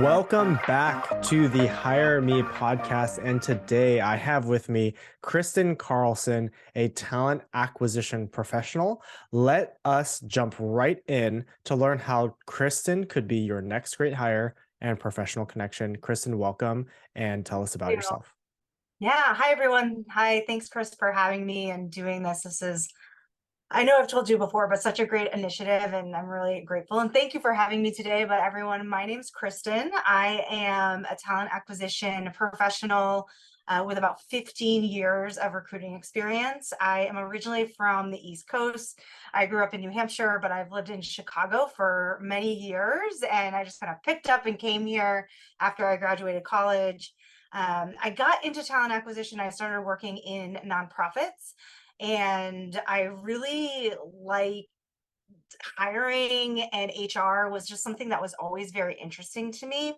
Welcome back to the Hire Me podcast. And today I have with me Kristin Carlson, a talent acquisition professional. Let us jump right in to learn how Kristin could be your next great hire and professional connection. Kristin, welcome and tell us about You. yourself. Yeah. Hi, everyone. Hi. Thanks, Chris, for having me and doing this. I know I've told you before, but such a great initiative, and I'm really grateful. And thank you for having me today. But everyone, my name's Kristin. I am a talent acquisition professional with about 15 years of recruiting experience. I am originally from the East Coast. I grew up in New Hampshire, but I've lived in Chicago for many years. And I just kind of picked up and came here after I graduated college. I got into talent acquisition. I started working in nonprofits, and I really like hiring, and HR was just something that was always very interesting to me.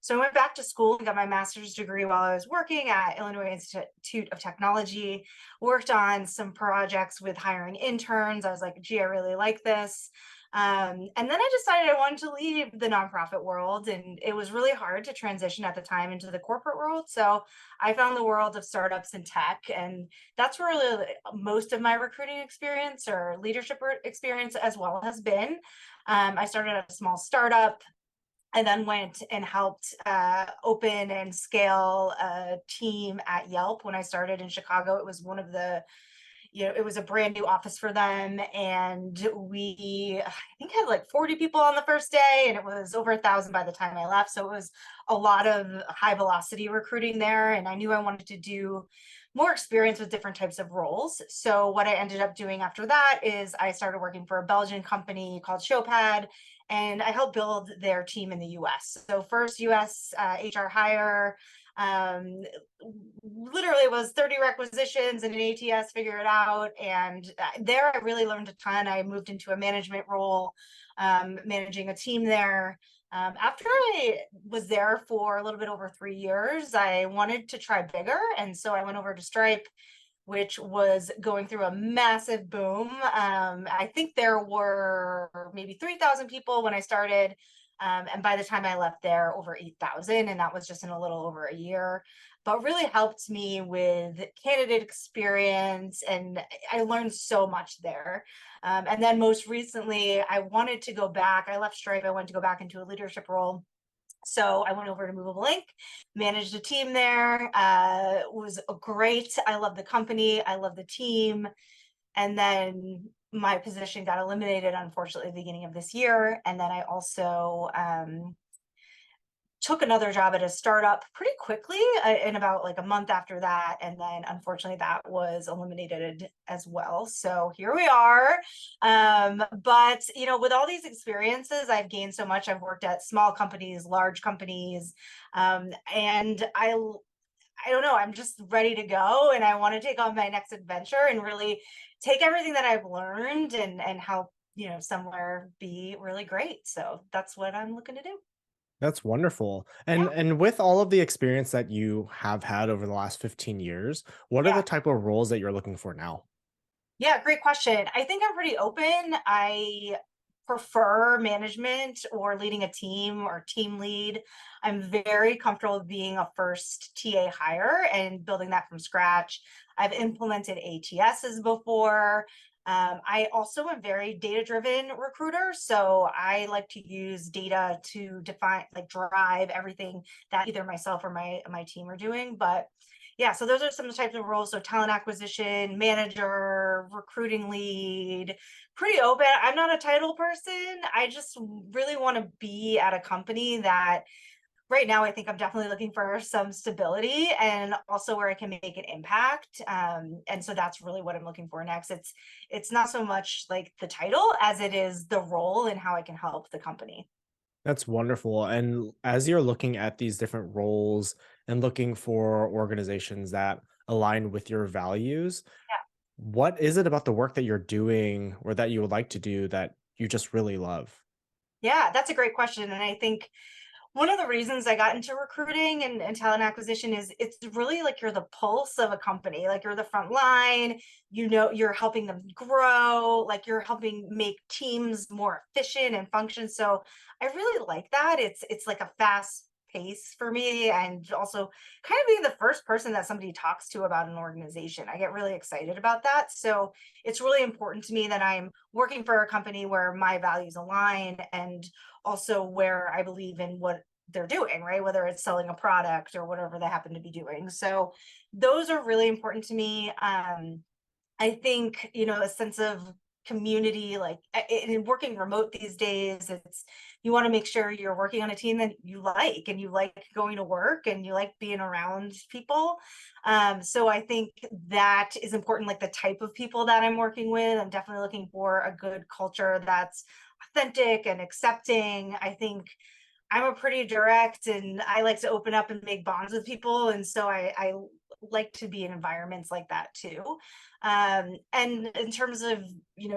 So I went back to school and got my master's degree while I was working at Illinois Institute of Technology, worked on some projects with hiring interns. I was like, gee, I really like this. And then I decided I wanted to leave the nonprofit world, and it was really hard to transition at the time into the corporate world. So I found the world of startups and tech, and that's where really most of my recruiting experience or leadership experience as well has been. I started at a small startup. I then went and helped open and scale a team at Yelp. When I started in Chicago, it was one of the it was a brand new office for them, and I think had like 40 people on the first day, and it was over 1,000 by the time I left. So it was a lot of high velocity recruiting there, and I knew I wanted to do more experience with different types of roles. So what I ended up doing after that is I started working for a Belgian company called Showpad, and I helped build their team in the US. So first US HR hire, literally was 30 requisitions and an ATS, figure it out. And there I really learned a ton. I moved into a management role, managing a team there. After I was there for a little bit over 3 years, I wanted to try bigger. And so I went over to Stripe, which was going through a massive boom. I think there were maybe 3,000 people when I started. And by the time I left there, over 8,000, and that was just in a little over a year. But really helped me with candidate experience, and I learned so much there. And then most recently, I wanted to go back. I left Stripe. I wanted to go back into a leadership role. So I went over to Movable Ink, managed a team there. It was great. I love the company. I love the team. And then my position got eliminated, unfortunately, at the beginning of this year. And then I also took another job at a startup pretty quickly, in about like a month after that. And then unfortunately that was eliminated as well. So here we are. But with all these experiences, I've gained so much. I've worked at small companies, large companies, and I don't know, I'm just ready to go, and I want to take on my next adventure and really take everything that I've learned and help, somewhere be really great. So that's what I'm looking to do. That's wonderful. And Yeah. and with all of the experience that you have had over the last 15 years, what are the Yeah. type of roles that you're looking for now? Yeah, great question. I think I'm pretty open. I prefer management or leading a team or team lead. I'm very comfortable being a first TA hire and building that from scratch. I've implemented ATSs before. I also am very data-driven recruiter, so I like to use data to define, like, drive everything that either myself or my team are doing. But yeah, so those are some of the types of roles. So talent acquisition, manager, recruiting lead, pretty open. I'm not a title person. I just really want to be at a company that right now I think I'm definitely looking for some stability and also where I can make an impact. And so that's really what I'm looking for next. It's not so much like the title as it is the role and how I can help the company. That's wonderful. And as you're looking at these different roles and looking for organizations that align with your values, what is it about the work that you're doing or that you would like to do that you just really love? Yeah, that's a great question. And I think One of the reasons I got into recruiting and talent acquisition is it's really like you're the pulse of a company, like you're the front line, you're helping them grow, like you're helping make teams more efficient and function. So I really like that. It's like a fast pace for me, and also kind of being the first person that somebody talks to about an organization. I get really excited about that. So it's really important to me that I'm working for a company where my values align, and also where I believe in what they're doing, right? Whether it's selling a product or whatever they happen to be doing. So those are really important to me. I think, a sense of community, like in working remote these days, you want to make sure you're working on a team that you like, and you like going to work, and you like being around people. So I think that is important, like the type of people that I'm working with. I'm definitely looking for a good culture that's authentic and accepting. I think I'm a pretty direct, and I like to open up and make bonds with people. And so I like to be in environments like that too. And in terms of,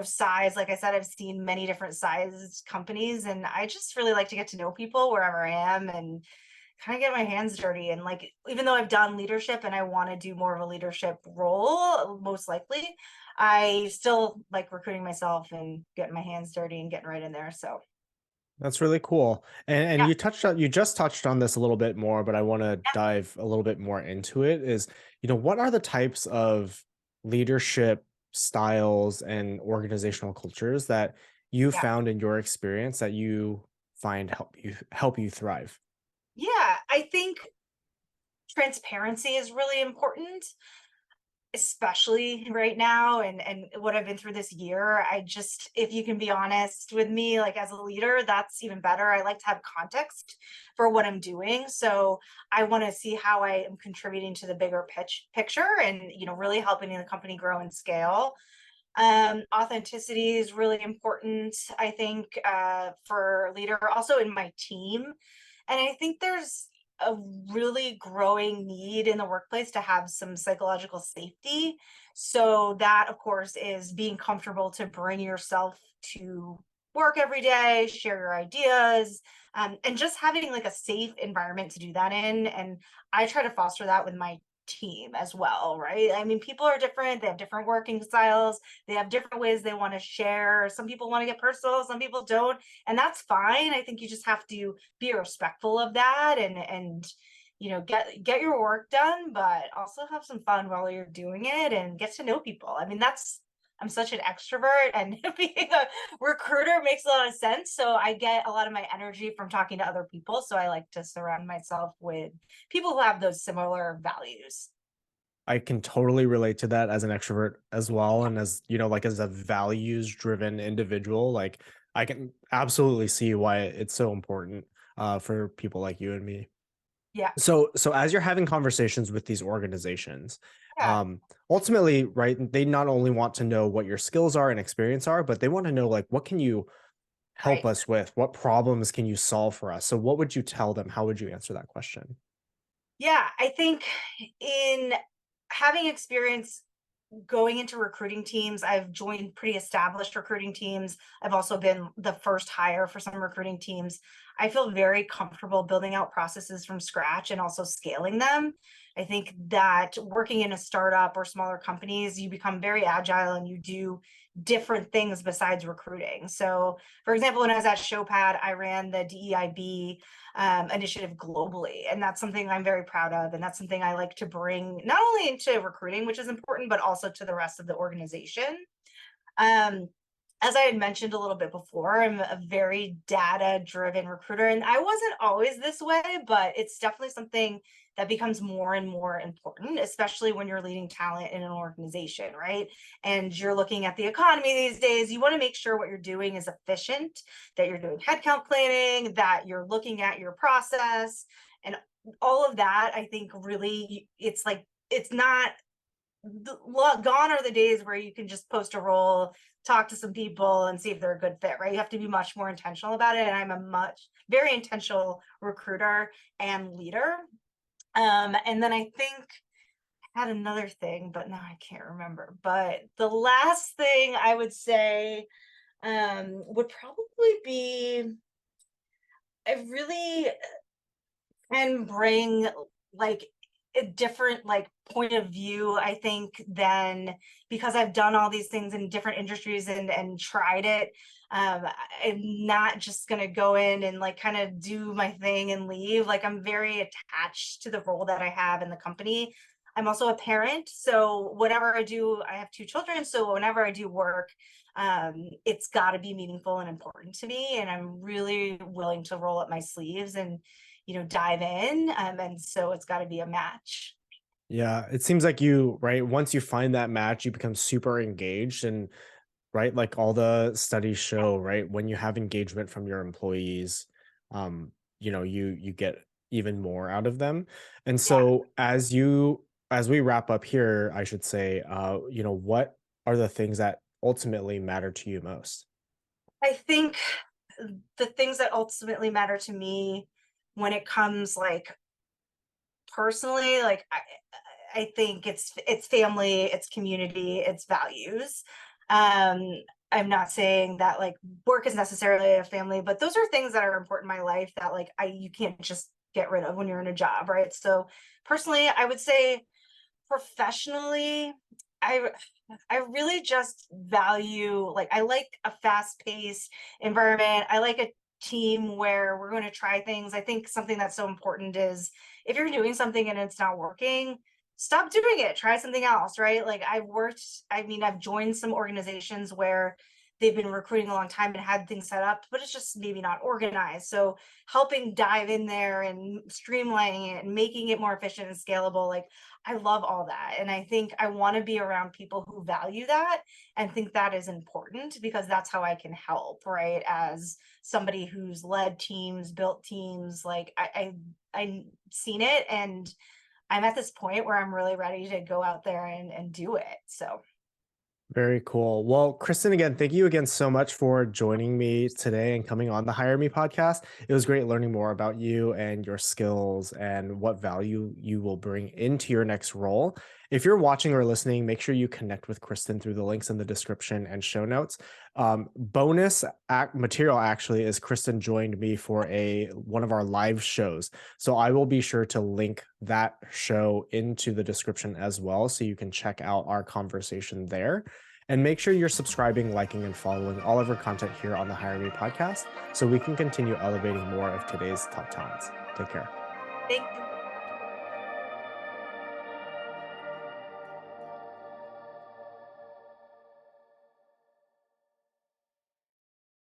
size, like I said, I've seen many different sized companies, and I just really like to get to know people wherever I am and kind of get my hands dirty. And like, even though I've done leadership and I want to do more of a leadership role, most likely, I still like recruiting myself and getting my hands dirty and getting right in there. So That's really cool. And yeah. you just touched on this a little bit more, but I want to Yeah. dive a little bit more into it is, what are the types of leadership styles and organizational cultures that you Yeah. found in your experience that you find help you thrive? Yeah, I think transparency is really important, especially right now, and what I've been through this year. I just, if you can be honest with me, like as a leader, that's even better. I like to have context for what I'm doing. So I want to see how I am contributing to the bigger picture, and really helping the company grow and scale. Authenticity is really important, I think, for a leader, also in my team. And I think there's a really growing need in the workplace to have some psychological safety. So that, of course, is being comfortable to bring yourself to work every day, share your ideas, and just having like a safe environment to do that in. And I try to foster that with my team as well, right? I mean, people are different, they have different working styles, they have different ways they want to share. Some people want to get personal, some people don't, and that's fine. I think you just have to be respectful of that, and get your work done, but also have some fun while you're doing it and get to know people. I mean, I'm such an extrovert, and being a recruiter makes a lot of sense. So I get a lot of my energy from talking to other people. So I like to surround myself with people who have those similar values. I can totally relate to that as an extrovert as well. And as, like as a values driven individual, like I can absolutely see why it's so important for people like you and me. Yeah. So as you're having conversations with these organizations, Yeah. ultimately, right, they not only want to know what your skills are and experience are, but they want to know like what can you help Right. us with? What problems can you solve for us? So what would you tell them? How would you answer that question? Yeah. I think in having experience going into recruiting teams, I've joined pretty established recruiting teams. I've also been the first hire for some recruiting teams. I feel very comfortable building out processes from scratch and also scaling them. I think that working in a startup or smaller companies, you become very agile and you do different things besides recruiting. So, for example, when I was at Showpad, I ran the DEIB initiative globally. And that's something I'm very proud of. And that's something I like to bring not only into recruiting, which is important, but also to the rest of the organization. Um, as I had mentioned a little bit before, I'm a very data driven recruiter, and I wasn't always this way, but it's definitely something that becomes more and more important, especially when you're leading talent in an organization, right? And you're looking at the economy these days. You want to make sure what you're doing is efficient, that you're doing headcount planning, that you're looking at your process, and all of that. I think really, it's like, it's not gone are the days where you can just post a role, talk to some people, and see if they're a good fit, right? You have to be much more intentional about it. And I'm a very intentional recruiter and leader. And then I think I had another thing, but now I can't remember. But the last thing I would say would probably be I really and bring like a different like point of view, I think, than, because I've done all these things in different industries and tried it. I'm not just gonna go in and like kind of do my thing and leave. Like, I'm very attached to the role that I have in the company. I'm also a parent, so whatever I do, I have two children, so whenever I do work, it's got to be meaningful and important to me, and I'm really willing to roll up my sleeves and dive in. And so it's got to be a match. Yeah, it seems like you, right? Once you find that match, you become super engaged and right, like all the studies show, right? When you have engagement from your employees, you get even more out of them. And Yeah. so as we wrap up here, I should say, what are the things that ultimately matter to you most? I think the things that ultimately matter to me when it comes like personally, like I think it's family, it's community, it's values. Um, I'm not saying that like work is necessarily a family, but those are things that are important in my life that like you can't just get rid of when you're in a job, right? So personally, I would say professionally, I I really just value, like, I like a fast-paced environment. I like a team where we're going to try things. I think something that's so important is if you're doing something and it's not working, stop doing it. Try something else, right? Like, I mean, I've joined some organizations where they've been recruiting a long time and had things set up, but it's just maybe not organized. So helping dive in there and streamlining it and making it more efficient and scalable, like, I love all that. And I think I want to be around people who value that and think that is important, because that's how I can help, right? As somebody who's led teams, built teams, like I've seen it, and I'm at this point where I'm really ready to go out there and do it. So Very cool. Well, Kristen, again, thank you again so much for joining me today and coming on the Hire Me podcast. It was great learning more about you and your skills and what value you will bring into your next role. If you're watching or listening, make sure you connect with Kristen through the links in the description and show notes. Material actually is Kristen joined me for one of our live shows. So I will be sure to link that show into the description as well, so you can check out our conversation there. And make sure you're subscribing, liking, and following all of our content here on the Hire Me podcast so we can continue elevating more of today's top talents. Take care. thank you.